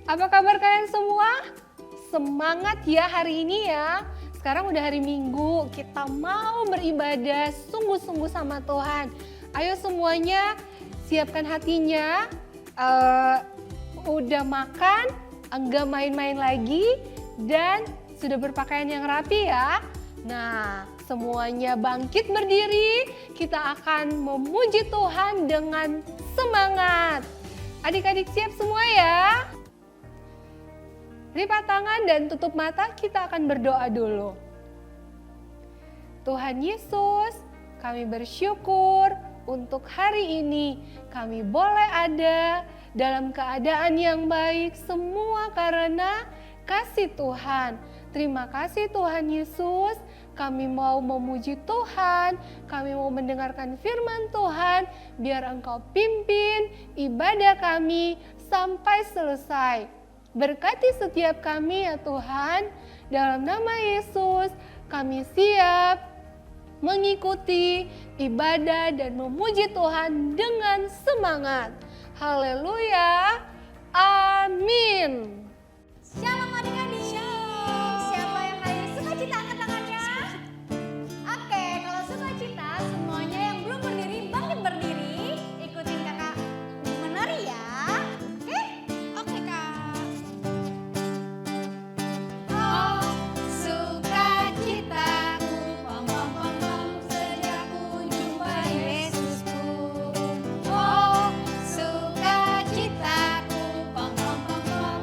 Apa kabar kalian semua? Semangat ya hari ini ya. Sekarang udah hari Minggu, kita mau beribadah sungguh-sungguh sama Tuhan. Ayo semuanya siapkan hatinya, udah makan, enggak main-main lagi, dan sudah berpakaian yang rapi ya. Nah, semuanya bangkit berdiri, kita akan memuji Tuhan dengan semangat. Adik-adik siap semua ya? Lipat tangan dan tutup mata, kita akan berdoa dulu. Tuhan Yesus, kami bersyukur untuk hari ini kami boleh ada dalam keadaan yang baik semua karena kasih Tuhan. Terima kasih Tuhan Yesus, kami mau memuji Tuhan, kami mau mendengarkan firman Tuhan, biar Engkau pimpin ibadah kami sampai selesai. Berkati setiap kami ya Tuhan, dalam nama Yesus kami siap mengikuti ibadah dan memuji Tuhan dengan semangat. Haleluya, amin. Shalom adik-adik. Siapa yang hadir sukacita angkat tangannya? Oke, kalau sukacita semuanya yang belum berdiri bangkit berdiri. Ikutin kakak menari ya. Oke? Oke kak. Oh sukacitaku, pam pam pam pam, sejak ku jumpa Yesusku. Oh sukacitaku, pam pam pam pam,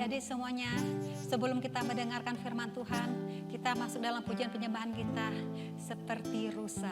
adik-adik semuanya, sebelum kita mendengarkan firman Tuhan, kita masuk dalam pujian penyembahan kita seperti rusa.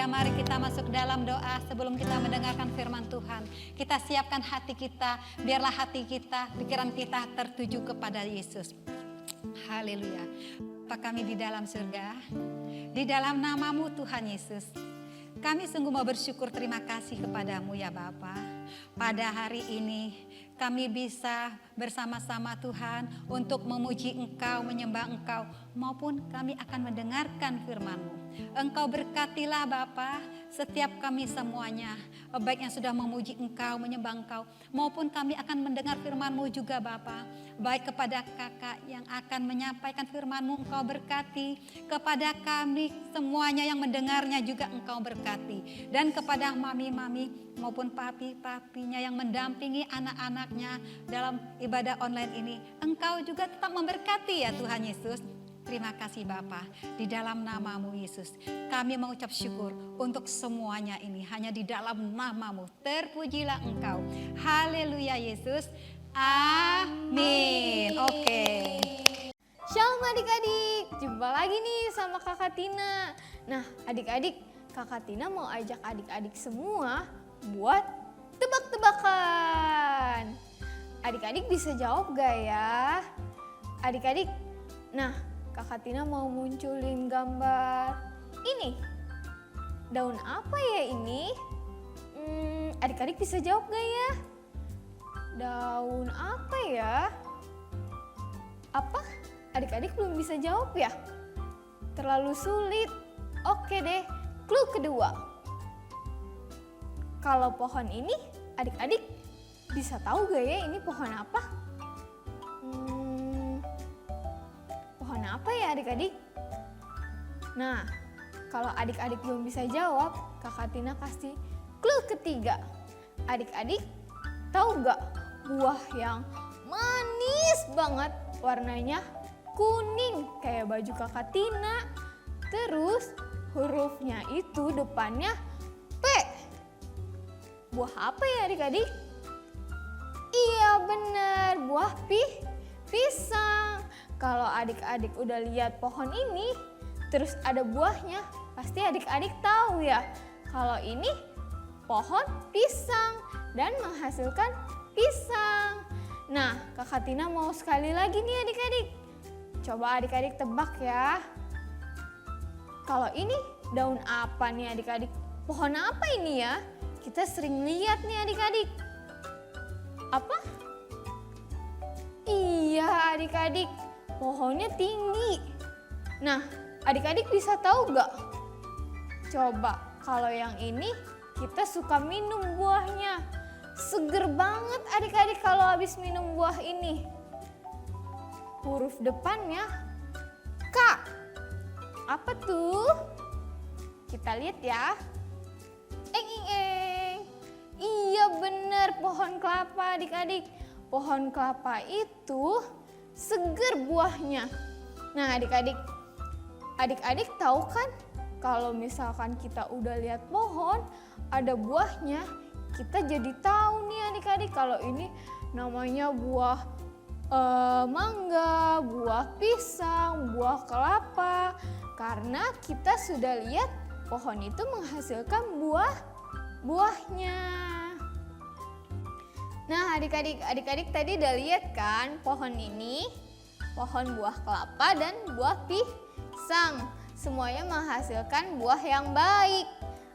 Mari kita masuk dalam doa sebelum kita mendengarkan firman Tuhan. Kita siapkan hati kita, biarlah hati kita, pikiran kita tertuju kepada Yesus. Haleluya. Bapa kami di dalam surga, di dalam nama-Mu Tuhan Yesus, kami sungguh mau bersyukur, terima kasih kepadamu ya Bapa. Pada hari ini kami bisa bersama-sama Tuhan untuk memuji Engkau, menyembah Engkau, maupun kami akan mendengarkan firman-Mu. Engkau berkatilah Bapa setiap kami semuanya, baik yang sudah memuji Engkau, menyembah Engkau, maupun kami akan mendengar firman-Mu juga Bapa. Baik kepada kakak yang akan menyampaikan firman-Mu, Engkau berkati. Kepada kami semuanya yang mendengarnya juga Engkau berkati. Dan kepada mami-mami maupun papi-papinya yang mendampingi anak-anaknya dalam ibadah online ini, Engkau juga tetap memberkati ya Tuhan Yesus. Terima kasih Bapa, di dalam nama-Mu Yesus kami mengucap syukur untuk semuanya ini hanya di dalam nama-Mu. Terpujilah Engkau. Haleluya Yesus. Amin. Oke. Shalom adik-adik, jumpa lagi nih sama Kakak Tina. Nah adik-adik, Kakak Tina mau ajak adik-adik semua buat tebak-tebakan. Adik-adik bisa jawab gak ya? Adik-adik, nah Kakak Tina mau munculin gambar ini. Daun apa ya ini? Adik-adik bisa jawab gak ya? Daun apa ya? Apa? Adik-adik belum bisa jawab ya? Terlalu sulit. Oke deh, clue kedua. Kalau pohon ini, adik-adik bisa tahu gak ya ini pohon apa? Pohon apa ya adik-adik? Nah, kalau adik-adik belum bisa jawab, Kakak Tina kasih clue ketiga. Adik-adik tahu gak buah yang manis banget, warnanya kuning kayak baju Kakak Tina. Terus hurufnya itu depannya P. Buah apa ya adik-adik? Iya benar, buah pisang. Kalau adik-adik udah lihat pohon ini, terus ada buahnya, pasti adik-adik tahu ya kalau ini pohon pisang dan menghasilkan pisang. Nah, Kakak Tina mau sekali lagi nih adik-adik. Coba adik-adik tebak ya. Kalau ini daun apa nih adik-adik? Pohon apa ini ya? Kita sering lihat nih adik-adik. Apa? Iya adik-adik, pohonnya tinggi. Nah, adik-adik bisa tahu gak? Coba kalau yang ini kita suka minum buahnya. Seger banget adik-adik kalau habis minum buah ini. Huruf depannya K. Apa tuh? Kita lihat ya. Eng. Iya benar, pohon kelapa adik-adik. Pohon kelapa itu seger buahnya. Nah adik-adik tahu kan kalau misalkan kita udah lihat pohon ada buahnya, kita jadi tahu nih adik-adik kalau ini namanya buah mangga, buah pisang, buah kelapa. Karena kita sudah lihat pohon itu menghasilkan buahnya. Nah adik-adik tadi udah lihat kan pohon ini, pohon buah kelapa dan buah pisang. Semuanya menghasilkan buah yang baik.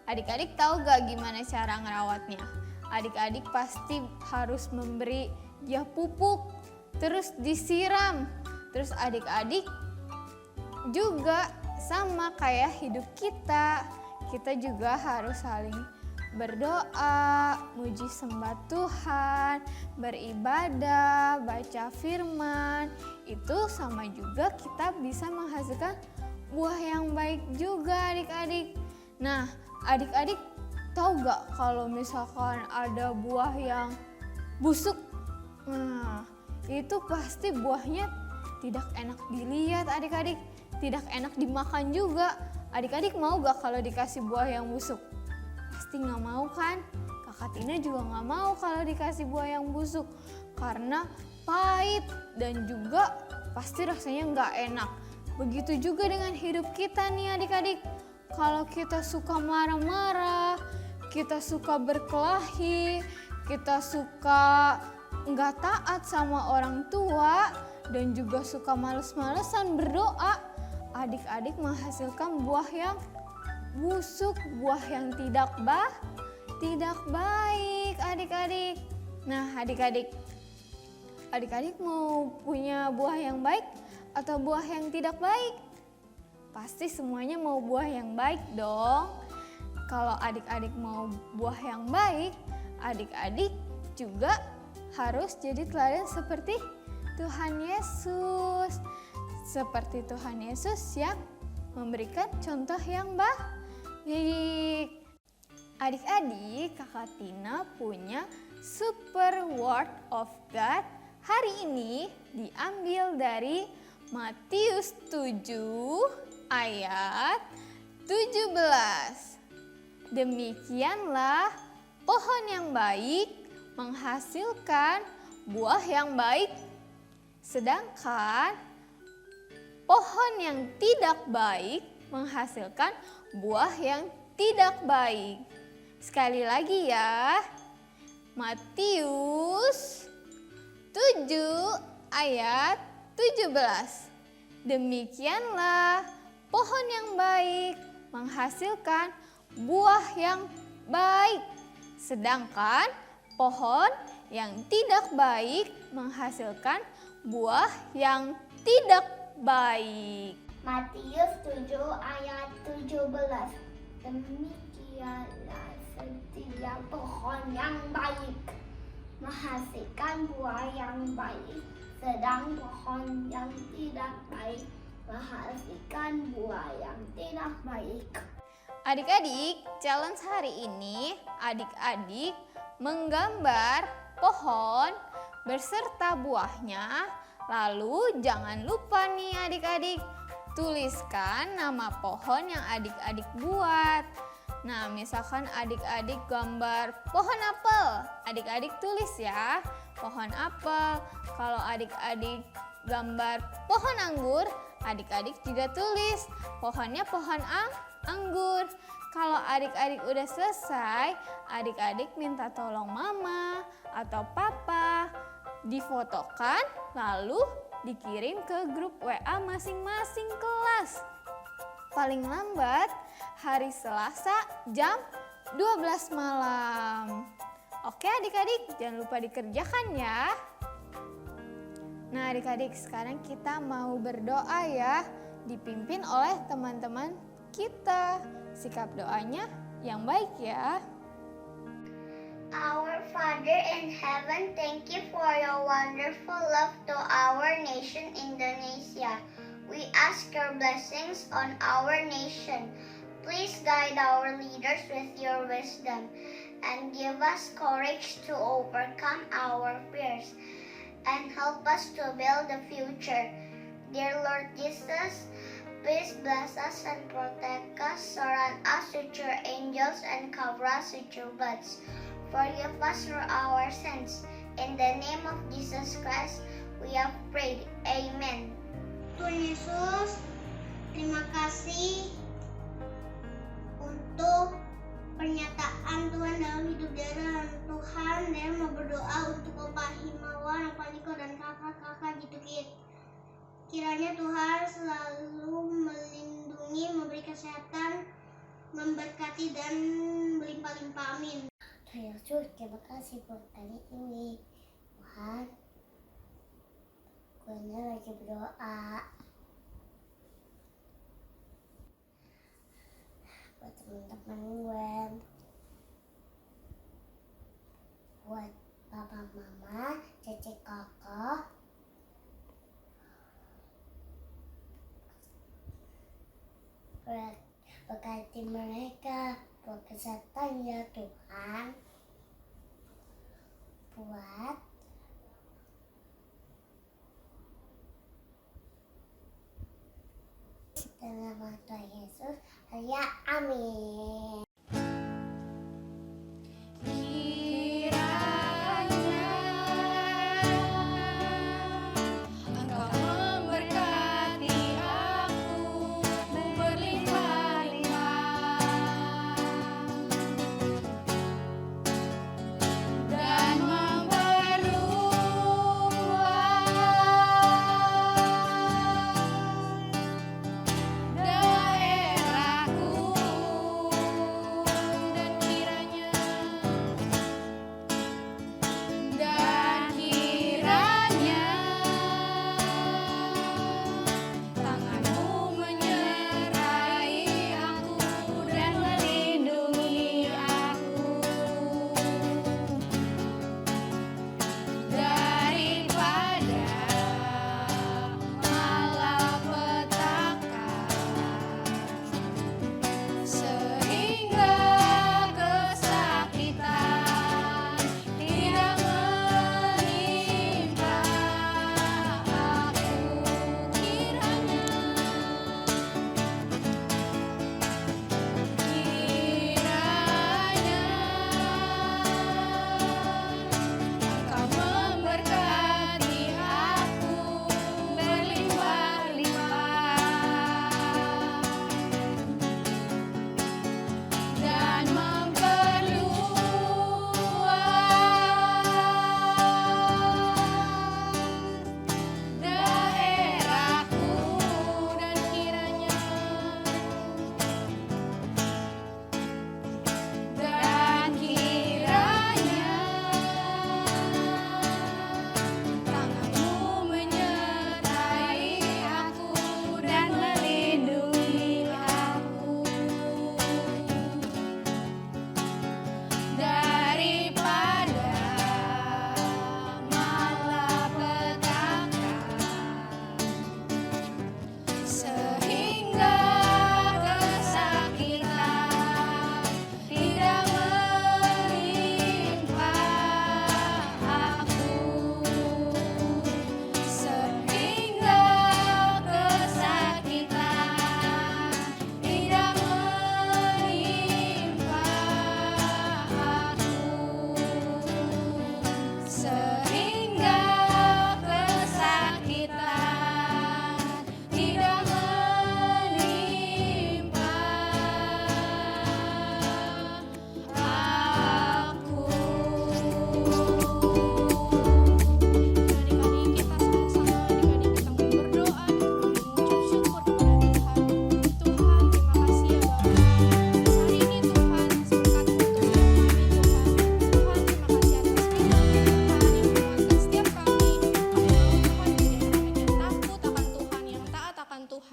Adik-adik tahu gak gimana cara ngerawatnya? Adik-adik pasti harus memberi dia pupuk, terus disiram. Terus adik-adik juga sama kayak hidup kita. Kita juga harus saling berdoa, muji sembah Tuhan, beribadah, baca firman. Itu sama juga kita bisa menghasilkan buah yang baik juga adik-adik. Nah adik-adik tahu gak kalau misalkan ada buah yang busuk? Nah itu pasti buahnya tidak enak dilihat adik-adik, tidak enak dimakan juga. Adik-adik mau gak kalau dikasih buah yang busuk? Pasti gak mau kan? Kakak Tina juga gak mau kalau dikasih buah yang busuk. Karena pahit dan juga pasti rasanya gak enak. Begitu juga dengan hidup kita nih adik-adik. Kalau kita suka marah-marah, kita suka berkelahi, kita suka gak taat sama orang tua, dan juga suka males-malesan berdoa, adik-adik menghasilkan buah yang busuk, buah yang tidak baik adik-adik. Nah adik-adik mau punya buah yang baik atau buah yang tidak baik? Pasti semuanya mau buah yang baik dong. Kalau adik-adik mau buah yang baik, adik-adik juga harus jadi teladan seperti Tuhan Yesus. Seperti Tuhan Yesus yang memberikan contoh yang baik. Adik-adik, Kakak Tina punya Super Word of God hari ini diambil dari Matius 7 ayat 17. Demikianlah pohon yang baik menghasilkan buah yang baik, sedangkan pohon yang tidak baik menghasilkan buah yang tidak baik. Sekali lagi ya, Matius 7 ayat 17. Demikianlah pohon yang baik menghasilkan buah yang baik, sedangkan pohon yang tidak baik menghasilkan buah yang tidak baik. Matius 7 ayat 17. Demikianlah setiap pohon yang baik menghasilkan buah yang baik, sedang pohon yang tidak baik menghasilkan buah yang tidak baik. Adik-adik, challenge hari ini adik-adik menggambar pohon berserta buahnya. Lalu jangan lupa nih adik-adik, tuliskan nama pohon yang adik-adik buat. Nah, misalkan adik-adik gambar pohon apel, adik-adik tulis ya, pohon apel. Kalau adik-adik gambar pohon anggur, adik-adik juga tulis pohonnya pohon anggur. Kalau adik-adik udah selesai, adik-adik minta tolong mama atau papa difotokan lalu dikirim ke grup WA masing-masing kelas. Paling lambat hari Selasa jam 12 malam. Oke adik-adik, jangan lupa dikerjakan ya. Nah adik-adik, sekarang kita mau berdoa ya, dipimpin oleh teman-teman kita. Sikap doanya yang baik ya. Our Father in heaven, thank you for your wonderful love to our nation Indonesia. We ask your blessings on our nation. Please guide our leaders with your wisdom and give us courage to overcome our fears and help us to build the future. Dear Lord Jesus, please bless us and protect us, surround us with your angels and cover us with your blood. Forgive us for our sins. In the name of Jesus Christ, we have prayed. Amen. Tuhan Yesus, terima kasih untuk pernyataan Tuhan dalam hidup Dara. Tuhan, Dara mau berdoa untuk Bapak Himawan, Bapak Niko, dan kakak-kakak gitu kiranya Tuhan selalu melindungi, memberi kesehatan, memberkati dan berlimpah-limpah. Amin. Tuhan Yesus, terima kasih buat kali ini. Tuhan, gue lagi berdoa buat teman-teman gue, buat papa mama, cece kakak, berkati mereka buat kesehatan ya Tuhan, buat dalam nama Tuhan Yesus, ya amin.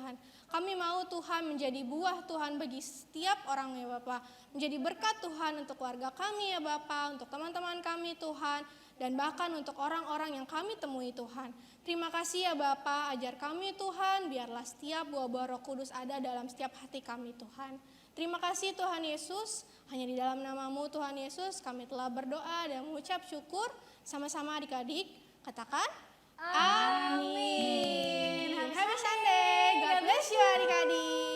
Tuhan. Kami mau Tuhan menjadi buah Tuhan bagi setiap orang ya Bapa. Menjadi berkat Tuhan untuk keluarga kami ya Bapa, untuk teman-teman kami Tuhan, dan bahkan untuk orang-orang yang kami temui Tuhan. Terima kasih ya Bapa, ajar kami Tuhan, biarlah setiap buah-buah Roh Kudus ada dalam setiap hati kami Tuhan. Terima kasih Tuhan Yesus, hanya di dalam nama-Mu Tuhan Yesus kami telah berdoa dan mengucap syukur sama-sama adik-adik. Katakan amin. Happy Sunday. God bless you adik-adik.